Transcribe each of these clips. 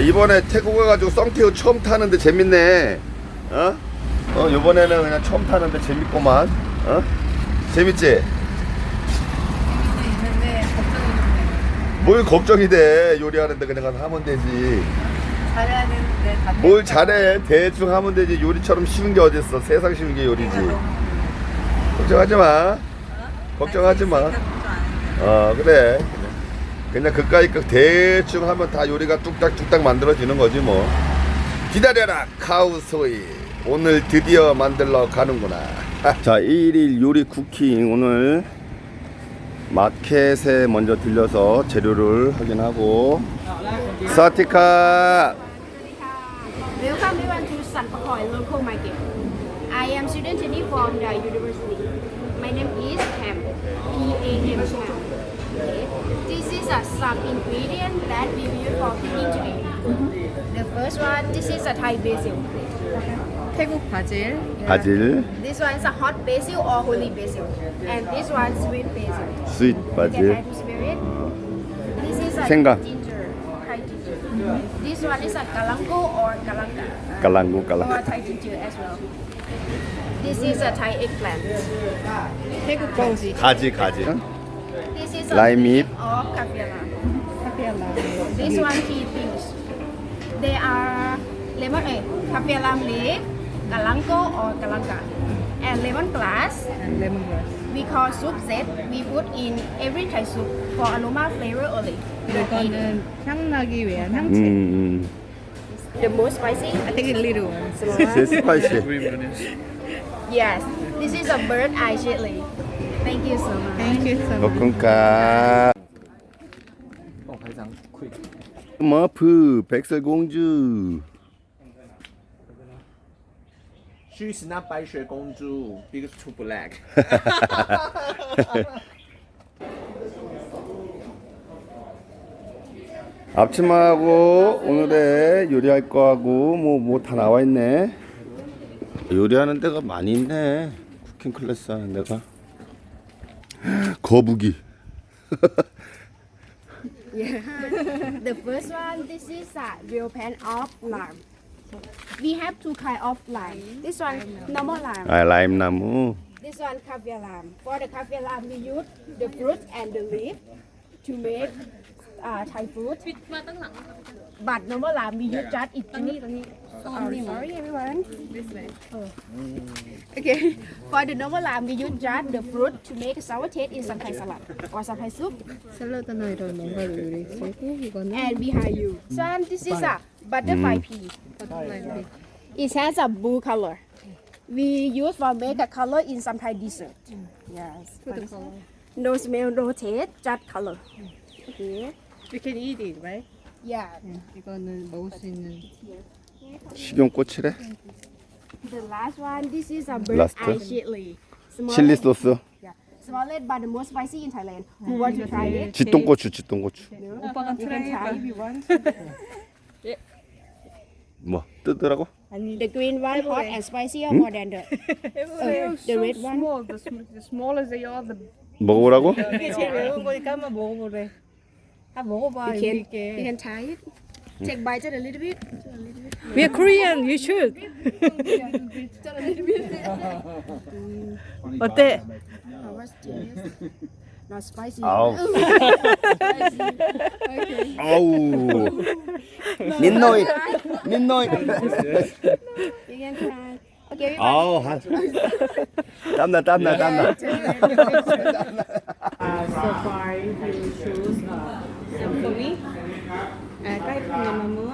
이번에 태국 가가지고 썽태우 처음 타는데 재밌네. 이번에는 그냥 처음 타는데 재밌구만. 재밌지? 재밌는데 걱정이 좀 뭘 걱정이 돼. 요리하는데 그냥 가서 하면 되지. 돼. 잘해야 되는데 다 뭘 잘해. 대충 하면 되지. 요리처럼 쉬운 게 어딨어. 세상 쉬운 게 요리지. 걱정하지 마. 걱정하지 마. 그래. 그냥 그까이 대충 하면 다 요리가 뚝딱뚝딱 만들어지는 거지 뭐. 기다려라 카우소이. 오늘 드디어 만들러 가는구나. 자, 1일 요리 쿠킹. 오늘 마켓에 먼저 들려서 재료를 확인하고. 사티카. Welcome everyone to Sanpakhoi local market. I am student Jenny from the university. My name is Pam. P-A-M. Okay. This is some ingredient that we use for cooking today. The first one, this is a Thai basil. 태국 바질. 바질. This one is a hot basil or holy basil. And this one sweet basil. 스윗 You can 바질. try to smell it. This is a 생강. ginger. Thai ginger. This one is a galango or galanga. 깔랑구 Or 깔랑. Thai ginger as well. This is a Thai eggplant. 태국 버지. 가지. This is a Lime leaf leaf. of kaffir. 카피알라. This one key things. They are kaffir leaf, galango or galanga, and lemongrass. 레몬그라스. We call soup set. We put in every Thai soup for aroma flavor only. 이거는 향나기 위한 향채. The most spicy. I think it's little one. 스파이시. Yes. This is a bird eye chili. Thank you so much. Thank you so much. 볶음가. 머프 백설공주. She's not 白雪公主 because too black. 앞치마하고 오늘의 요리할 거하고 뭐 다 나와 있네. 요리하는 데가 많이 있네. 쿠킹 클래스 하는 데가. 거북이. Yeah. The first one, this is a real pan of lime. We have two kind of lime. This one normal lime. 아, 라임 나무. This one caviar lime. For the caviar lime, we use the fruit and the leaf to make Thai food. But normal lime, we use just it. Sorry everyone. This way. Okay. For the normal lime, we use just the fruit to make a sour taste in some Thai salad or some Thai soup. 샐러드나 이런 뭔가를 요리했고 이거는 And behind you, so this is a butterfly pea. 버터플라이. It has a blue color. We use for make a color in some Thai dessert. Yes. 푸드 컬러. No smell, no taste, just color. Okay. We can eat it, right? Yeah. 이거는 먹을 수 있는. 식용꽃이래. The last one, this is a bird Last. eye chili. 칠리 소스. Yeah. Smallest but the most spicy in Thailand. Who want to try it? 쥐똥고추. 오빠가 You can try if you want. 뭐 뜯으라고? The green one hot and spicy or more than the red one. small. The smaller they are, the 먹어보라고? 이게 제일 매운 거니까 한번 먹어보래. 아 먹어봐. You can try it. Take bite just a little bit. We are Korean. You should. Just a little bit. 어때? Oh, what's this? Not spicy. 아우. Okay. 아우. 민노이. You can try. Okay. 아우. 땀나. So far, you choose for me. Cái nhà mưa.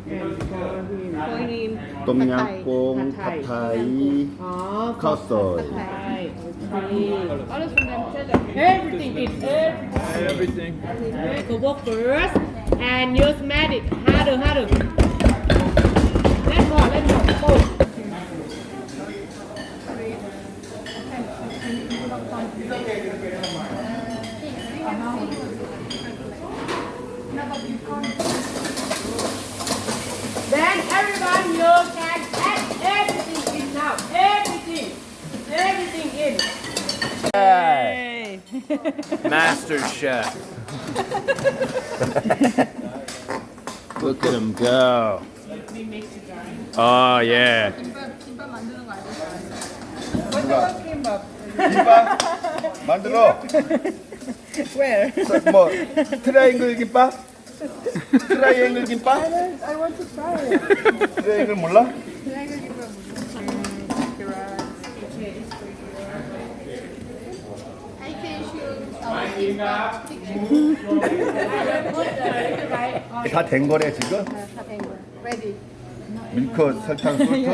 And for him, ต้มยำกุ้ง 팟타이, 카우소이. Thai. Everything is everything. Go work first and you smash it harder. Let more. Oh. Then everyone you can add everything in now. Everything in. Master chef. Look at him go. Oh yeah. 김밥 만들어. Where? 뭐 트라이앵글 김밥? 트라이앵글 김밥? I want to try it. 트라이앵글 몰라? 다 된 거래 지금? Ready. 밀크, 설탕, 솔트.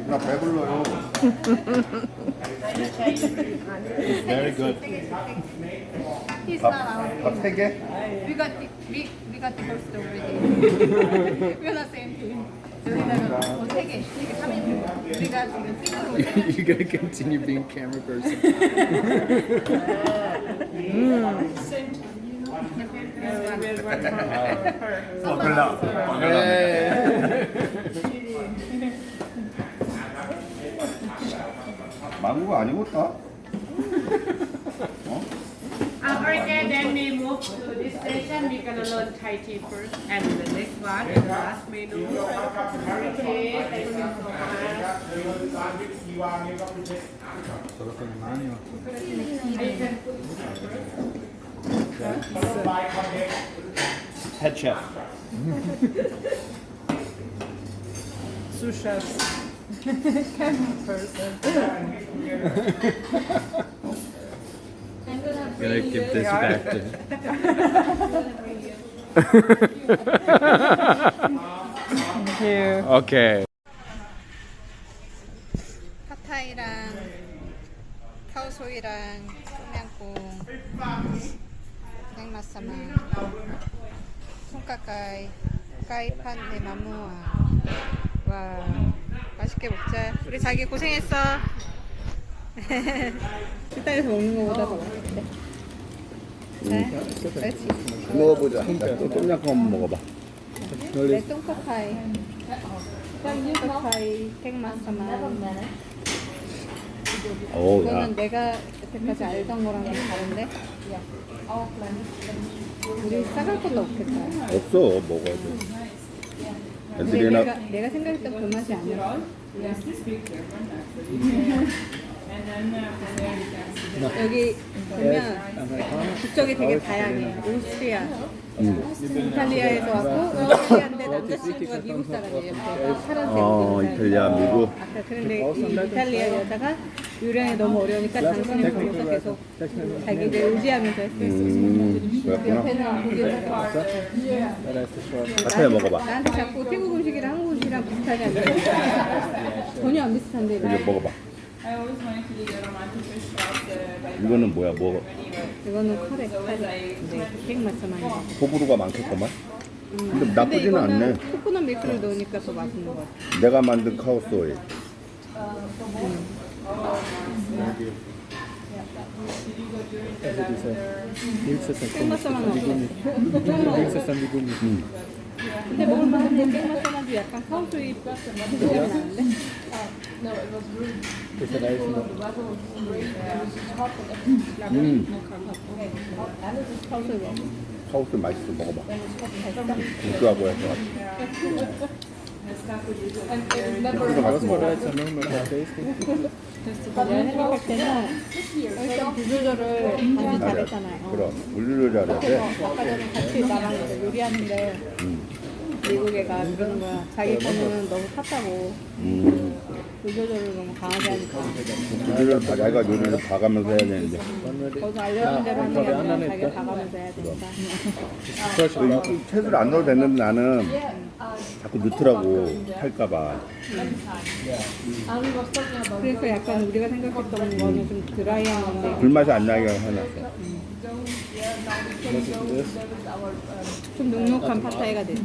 나 배불러요. It's very good. 밥 3개? We got the first already. We're not same team. 저희는 3개, 3인. 우리가 지금 팀으로 You're gonna continue being camera person. 망고가 아니겠다. Okay, then we move to this station. We're gonna learn Thai tea first, and the next one is the last menu. Okay, thank you so much. Head chef. Sous chefs. Gonna give this back to Thank you. Okay. 팟타이랑 카오소이랑 똠양꿍 생마사마 손가까이 까이판네 마무아. 와 맛있게 먹자. 우리 자기 고생했어. 식당에서 먹는 거보다 더 맛있대. 그렇지. 먹어보자. 똠양꿍 한번 먹어봐. 내 똥카파이 똥카파이 팩마사마. 오, 이거는 내가 여태까지 알던 거랑 좀 다른데? 우리 싸갈 것도 없겠다. 없어. 먹어야 돼. 근데 애들이나 내가 생각했던 그 맛이 아니야. 여기 보면 국적이 되게 다양해. 오스트리아, 이탈리아에서 왔고 오스트리아인데 남자친구가 미국 사람이에요. 파란색 이탈리아, 미국. 아까 그런데 이 이탈리아 여자가 유령이 너무 어려우니까 당신을 보면서 계속 자기를 의지하면서 했어요. 그렇구나. 옆에는 독일 같이 먹어봐. 나한테 자꾸 태국 음식이랑 한국 음식이랑 비슷하게 하는데 전혀 안 비슷한데 이제 먹어봐. 이거는 뭐야? 뭐 이거는 카레 팩 맛만. 호불호가 많겠구만. 근데 근데 나쁘지는 이거는 않네. 코코넛 밀크를 넣으니까 더 맛있는 것 같아. 내가 만든 카오소이. 팩맛사만 넣었어. 근데 먹을만한데 팩맛사만도 약간 카우소이 느낌이 나는데? 카우소이 먹어. 카오소이 맛있어. 먹어봐. 국수하고 해서. 국수도 같이 먹어. 내가 생각할 때는 일단 물 조절을 완전 잘했잖아요. 그럼 물류를 잘해야 돼. 아까 전에 같이 나랑 요리하는데 미국 애가 그러는 거야. 자기 거는 너무 탔다고. 물 조절을 너무 강하게 하니까. 요리를 자기가 요리를 봐가면서 해야 되는데. 거기서 알려준 대로 하는 게 아니라 자기가 봐가면서 해야 되니까. 채소를 안 넣어도 됐는데 나는 자꾸 넣더라고. 할까봐. 그래서 약간 우리가 생각했던 거는 좀 드라이한 건데 불맛이 안 나게 해놨어. 좀 눅눅한 팟타이가 됐지.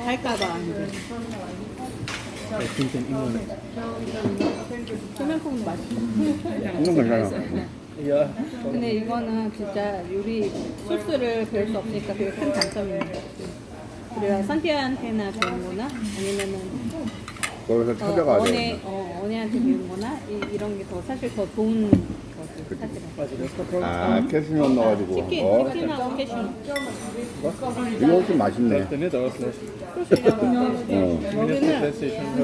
할까봐. 소면콩도 맛있어. 이건 괜찮아. 근데 이거는 진짜 요리 소스를 배울 수 없으니까 되게 큰 장점인 것 같아. 우리가 산티아한테나 배운 거나 아니면은 거기서 찾아가야 돼. 언니한테 배운 거나 이런 게 더 사실 더 좋은 거지 사실은. 아, 캐시넛 넣어가지고. 치킨하고 캐슈. 이거 훨씬 맛있네. 여기는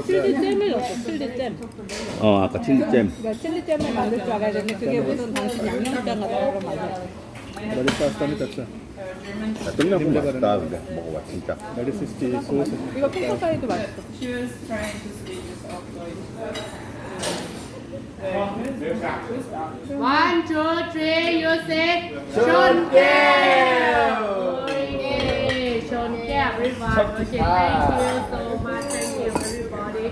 칠리잼을 넣었어. 칠리잼. 아까 칠리잼. 그러니까 칠리잼을 만들 줄 알아야 되는데 그게 무슨 당신 양념장 같은 걸 만들어. 똥냥꿍 맛있다. 근데 먹어봐 진짜. 이거 핑크사이도 맛있어. One, two, three, you say Shonkel. Okay, Shonkel, everyone. Okay, thank you so much. Thank you, everybody.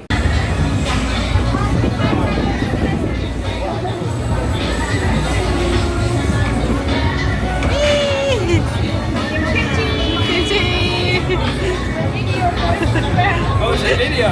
Oh, it's a video.